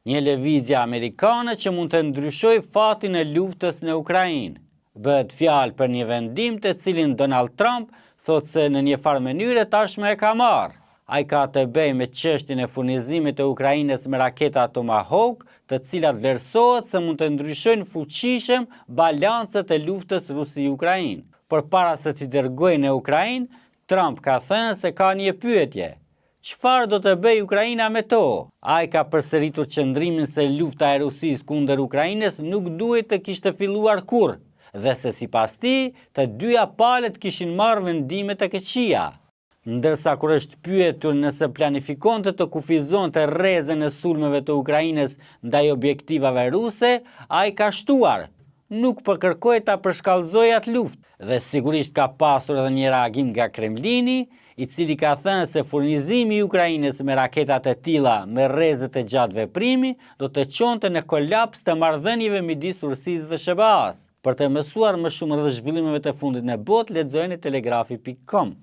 Një lëvizje amerikane që mund të ndryshojë fatin e luftës në Ukrainë. Bëhet fjalë për një vendim të cilin Donald Trump thotë se në një farë mënyrë tashmë e ka marrë. Ai ka të bëjë me çështjen e furnizimit të Ukrainës me raketa Tomahawk, të cilat vlerësohet se mund të ndryshojnë fuqishëm balancet e luftës Rusi-Ukrainë. Përpara se t'i dërgojë në Ukrainë, Trump ka thënë se ka një pyetje. Çfarë do të bëjë Ukraina me to? Ai ka përsëritur qëndrimin se lufta e Rusisë kundër Ukrainës nuk duhet të kishte filluar kurrë, dhe se sipas tij, të dyja palët kishin marrë vendime të këqija. Ndërsa kur është pyetur nëse planifikonte të kufizonte rrezën e sulmeve të Ukrainës ndaj objektivave ruse, ai ka shtuar. Nuk kërkoi ta përshkallëzojë atë luftë, dhe sigurisht ka pasur edhe një reagim nga Kremlini, i cili ka thënë se furnizimi i Ukrainës me raketa të tilla me rrezet e gjatë veprimi do të çonte në kolaps të marrëdhënieve midis Rusisë dhe SBA-s. Për të mësuar më shumë rreth zhvillimeve të fundit në botë, lexojeni telegrafi.com.